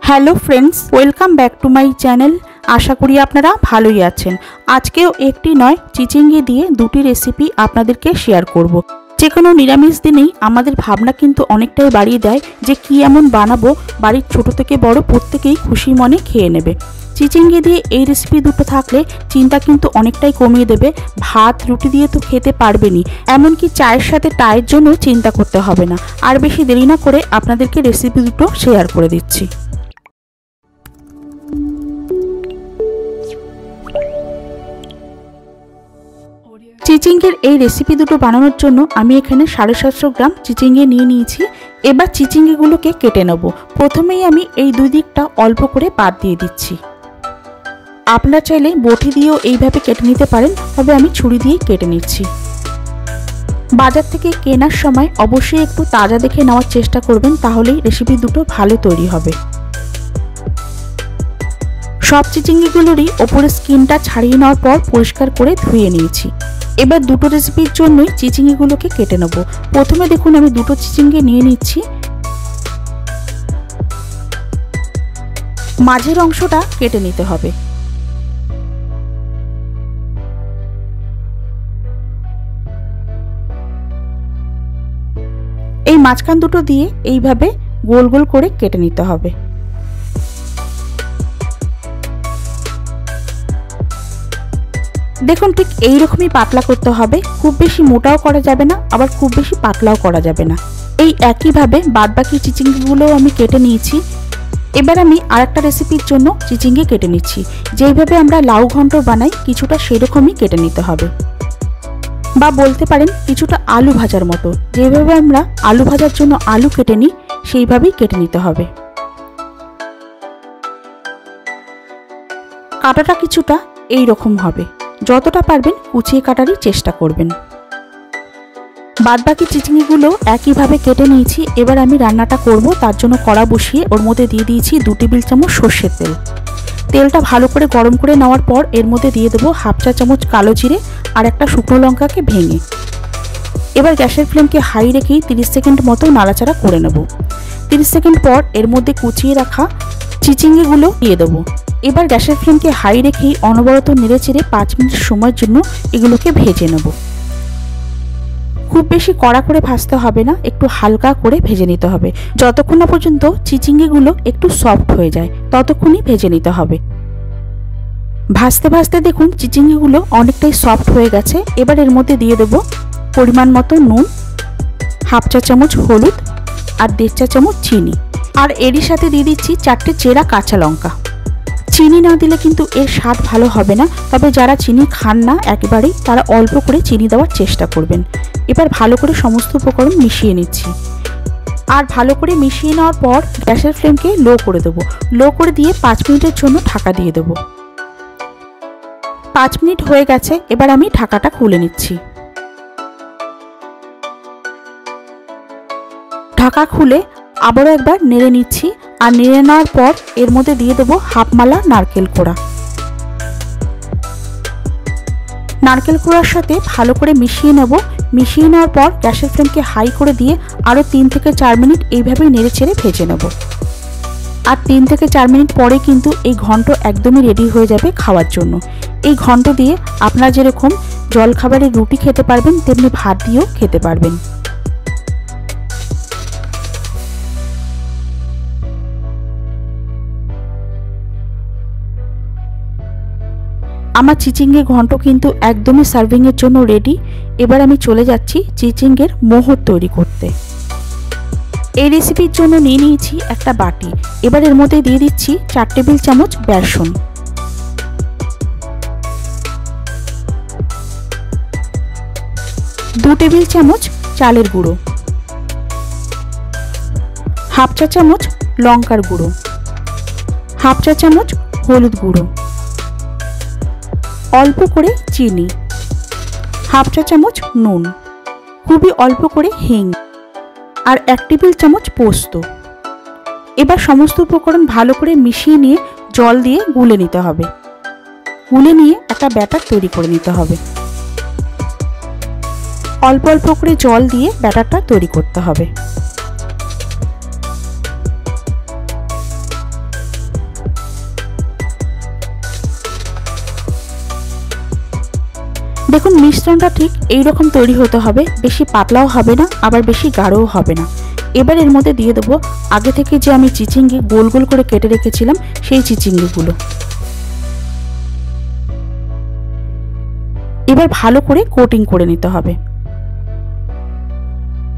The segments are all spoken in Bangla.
Hello friends, welcome back to my channel. আশা করি আপনারা ভালোই আছেন। আজকেও একটি নয়, চিচিঙ্গি দিয়ে দুটি রেসিপি আপনাদেরকে শেয়ার করব। যে কোনো নিরামিষ দিনেই আমাদের ভাবনা কিন্তু অনেকটাই বাড়িয়ে দেয় যে কি এমন বানাবো বাড়ির ছোট থেকে বড় প্রত্যেকেই খুশি মনে খেয়ে নেবে। চিচিঙ্গি দিয়ে এই রেসিপি দুটো থাকলে চিন্তা কিন্তু অনেকটাই কমিয়ে দেবে। ভাত রুটি দিয়ে তো খেতে পারবেনই, এমনকি চায়ের সাথে টায়ের জন্য চিন্তা করতে হবে না। আর বেশি দেরি না করে আপনাদেরকে রেসিপি দুটো শেয়ার করে দিচ্ছি। চিচিঙ্গির এই রেসিপি দুটো বানানোর জন্য আমি এখানে 750 গ্রাম চিচিঙ্গি নিয়ে নিয়েছি। এবার চিচিঙ্গিগুলোকে কেটে নেব। প্রথমেই আমি এই দুই দিকটা অল্প করে বাদ দিয়ে দিচ্ছি। আপনারা চাইলে বটি দিয়েও এইভাবে কেটে নিতে পারেন, তবে আমি ছুরি দিয়েই কেটে নিচ্ছি। বাজার থেকে কেনার সময় অবশ্যই একটু তাজা দেখে নেওয়ার চেষ্টা করবেন, তাহলেই রেসিপি দুটো ভালো তৈরি হবে। সব চিচিঙ্গিগুলোরই ওপরের স্কিনটা ছাড়িয়ে নেওয়ার পর পরিষ্কার করে ধুয়ে নিয়েছি। এবার দুটো রেসিপির জন্যই চিচিঙ্গিগুলোকে কেটে নেব। প্রথমে দেখুন আমি দুটো চিচিঙ্গি নিয়ে নিচ্ছি। মাঝের অংশটা কেটে নিতে হবে। এই মাঝখান দুটো দিয়ে এইভাবে গোল গোল করে কেটে নিতে হবে। দেখুন ঠিক এইরকমই পাতলা করতে হবে, খুব বেশি মোটাও করা যাবে না, আবার খুব বেশি পাতলাও করা যাবে না। এই একইভাবে বাদবাকি চিচিঙ্গিগুলোও আমি কেটে নিয়েছি। এবার আমি আরেকটা রেসিপির জন্য চিচিঙ্গি কেটে নিচ্ছি। যেইভাবে আমরা লাউ ঘন্ট বানাই কিছুটা সেরকমই কেটে নিতে হবে, বা বলতে পারেন কিছুটা আলু ভাজার মতো। যেভাবে আমরা আলু ভাজার জন্য আলু কেটে নিই সেইভাবেই কেটে নিতে হবে। কাটাটা কিছুটা এই রকম হবে, যতটা পারবেন কুচিয়ে কাটারই চেষ্টা করবেন। বাদবাকি চিচিঙ্গিগুলো একইভাবে কেটে নিয়েছি। এবার আমি রান্নাটা করব, তার জন্য কড়া বসিয়ে ওর মধ্যে দিয়ে দিয়েছি 2 টেবিল চামচ সর্ষের তেল। তেলটা ভালো করে গরম করে নেওয়ার পর এর মধ্যে দিয়ে দেবো 1/2 চা চামচ কালো জিরে আর একটা শুকনো লঙ্কাকে ভেঙে। এবার গ্যাসের ফ্লেমকে হাই রেখেই 30 সেকেন্ড মতো নাড়াচাড়া করে নেব। 30 সেকেন্ড পর এর মধ্যে কুচিয়ে রাখা চিচিঙ্গিগুলো দিয়ে দেবো। এবার গ্যাসের ফ্লেমকে হাই রেখেই অনবরত নেড়েচেড়ে 5 মিনিট সময়ের জন্য এগুলোকে ভেজে নেব। খুব বেশি কড়া করে ভাজতে হবে না, একটু হালকা করে ভেজে নিতে হবে। যতক্ষণ না পর্যন্ত চিচিঙ্গিগুলো একটু সফট হয়ে যায় ততক্ষণই ভেজে নিতে হবে। ভাজতে ভাজতে দেখুন চিচিঙ্গিগুলো অনেকটাই সফট হয়ে গেছে। এবার এর মধ্যে দিয়ে দেব পরিমাণ মতো নুন, 1/2 চা চামচ হলুদ আর 1.5 চা চামচ চিনি। আর এরই সাথে দিয়ে দিচ্ছি 4টে চেরা কাঁচা লঙ্কা। চিনি না দিলে কিন্তু এর স্বাদ ভালো হবে না, তবে যারা চিনি খান না একেবারেই তারা অল্প করে চিনি দেওয়ার চেষ্টা করবেন। এবার ভালো করে সমস্ত উপকরণ মিশিয়ে নিচ্ছি। আর ভালো করে মিশিয়ে নেওয়ার পর গ্যাসের ফ্লেমকে লো করে দেবো। লো করে দিয়ে 5 মিনিটের জন্য ঢাকা দিয়ে দেবো। 5 মিনিট হয়ে গেছে, এবার আমি ঢাকাটা খুলে নিচ্ছি। ঢাকা খুলে আবারও একবার নেড়ে নিচ্ছি। আর নেড়ে নেওয়ার পর এর মধ্যে দিয়ে দেবো 1/2 মালা নারকেল কোড়া। নারকেল কোড়ার সাথে ভালো করে মিশিয়ে নেব। মিশিয়ে নেওয়ার পর গ্যাসের ফ্লেমকে হাই করে দিয়ে আরও 3 থেকে 4 মিনিট এইভাবেই নেড়ে চেড়ে ভেজে নেব। আর 3 থেকে 4 মিনিট পরে কিন্তু এই ঘন্ট একদমই রেডি হয়ে যাবে খাওয়ার জন্য। এই ঘন্ট দিয়ে আপনারা যেরকম জলখাবারে রুটি খেতে পারবেন তেমনি ভাত দিয়েও খেতে পারবেন। আমার চিচিঙ্গের ঘন্ট কিন্তু একদমই সার্ভিংয়ের জন্য রেডি। এবার আমি চলে যাচ্ছি চিচিঙ্গের মোহর তৈরি করতে। এই রেসিপির জন্য নিয়ে নিয়েছি একটা বাটি। এবার এর মধ্যে দিয়ে দিচ্ছি 4 টেবিল চামচ বেসন, 2 টেবিল চামচ চালের গুঁড়ো, 1/2 চা চামচ লঙ্কার গুঁড়ো, 1/2 চা চামচ হলুদ গুঁড়ো, অল্প করে চিনি, 1/2 চা চামচ নুন, খুবই অল্প করে হিং আর 1 টেবিল চামচ পোস্ত। এবার সমস্ত উপকরণ ভালো করে মিশিয়ে নিয়ে জল দিয়ে গুলে নিতে হবে। গুলে নিয়ে একটা ব্যাটার তৈরি করে নিতে হবে। অল্প অল্প করে জল দিয়ে ব্যাটারটা তৈরি করতে হবে। দেখুন মিশ্রণটা ঠিক এই রকম তৈরি হতে হবে, বেশি পাতলাও হবে না আবার বেশি গাঢ়ও হবে না। এবার এর মধ্যে দিয়ে দেবো আগে থেকে যে আমি চিচিঙ্গি গোল গোল করে কেটে রেখেছিলাম সেই চিচিঙ্গিগুলো। এবার ভালো করে কোটিং করে নিতে হবে।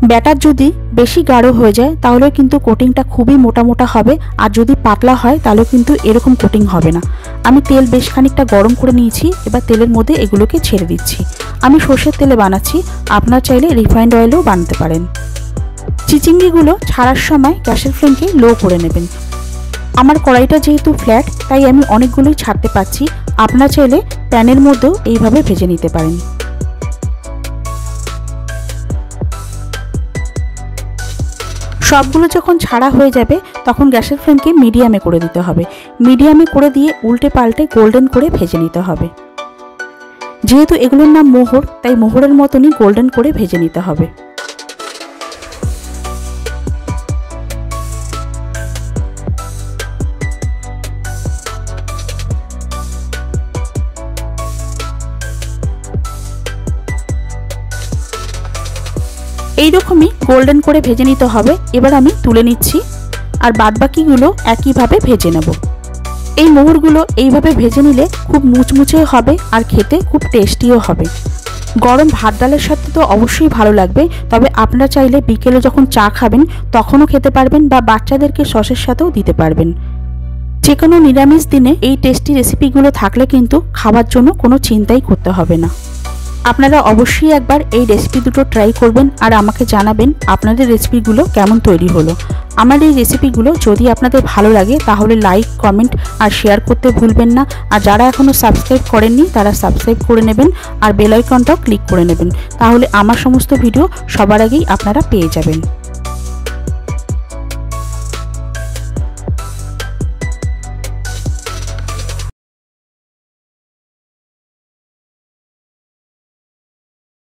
ব্যাটার যদি বেশি গাঢ় হয়ে যায় তাহলে কিন্তু কোটিংটা খুবই মোটা মোটা হবে, আর যদি পাতলা হয় তাহলে কিন্তু এরকম কোটিং হবে না। আমি তেল বেশ খানিকটা গরম করে নিয়েছি, এবার তেলের মধ্যে এগুলোকে ছেড়ে দিচ্ছি। আমি সর্ষের তেলে বানাচ্ছি, আপনারা চাইলে রিফাইন্ড অয়েলেও বানাতে পারেন। চিচিঙ্গিগুলো ছাড়ার সময় গ্যাসের ফ্লেমকে লো করে নেবেন। আমার কড়াইটা যেহেতু ফ্ল্যাট তাই আমি অনেকগুলোই ছাড়তে পারছি, আপনারা চাইলে প্যানের মধ্যেও এইভাবে ভেজে নিতে পারেন। সবগুলো যখন ছাড়া হয়ে যাবে তখন গ্যাসের ফ্লেমকে মিডিয়ামে করে দিতে হবে। মিডিয়ামে করে দিয়ে উল্টে পাল্টে গোল্ডেন করে ভেজে নিতে হবে। যেহেতু এগুলোর নাম মোহর তাই মোহরের মতনই গোল্ডেন করে ভেজে নিতে হবে। এইরকমই গোল্ডেন করে ভেজে নিতে হবে। এবার আমি তুলে নিচ্ছি, আর বাদবাকিগুলো একইভাবে ভেজে নেব। এই মোহরগুলো এইভাবে ভেজে নিলে খুব মুচমুচে হবে আর খেতে খুব টেস্টিও হবে। গরম ভাত ডালের সাথে তো অবশ্যই ভালো লাগবে, তবে আপনারা চাইলে বিকেলে যখন চা খাবেন তখনও খেতে পারবেন বা বাচ্চাদেরকে সসের সাথেও দিতে পারবেন। যে কোনো নিরামিষ দিনে এই টেস্টি রেসিপিগুলো থাকলে কিন্তু খাওয়ার জন্য কোনো চিন্তাই করতে হবে না। আপনারা অবশ্যই একবার এই রেসিপি দুটো ট্রাই করবেন আর আমাকে জানাবেন আপনাদের রেসিপিগুলো কেমন তৈরি হলো। আমার এই রেসিপিগুলো যদি আপনাদের ভালো লাগে তাহলে লাইক, কমেন্ট আর শেয়ার করতে ভুলবেন না। আর যারা এখনও সাবস্ক্রাইব করেননি তারা সাবস্ক্রাইব করে নেবেন আর বেল আইকনটাও ক্লিক করে নেবেন, তাহলে আমার সমস্ত ভিডিও সবার আগেই আপনারা পেয়ে যাবেন।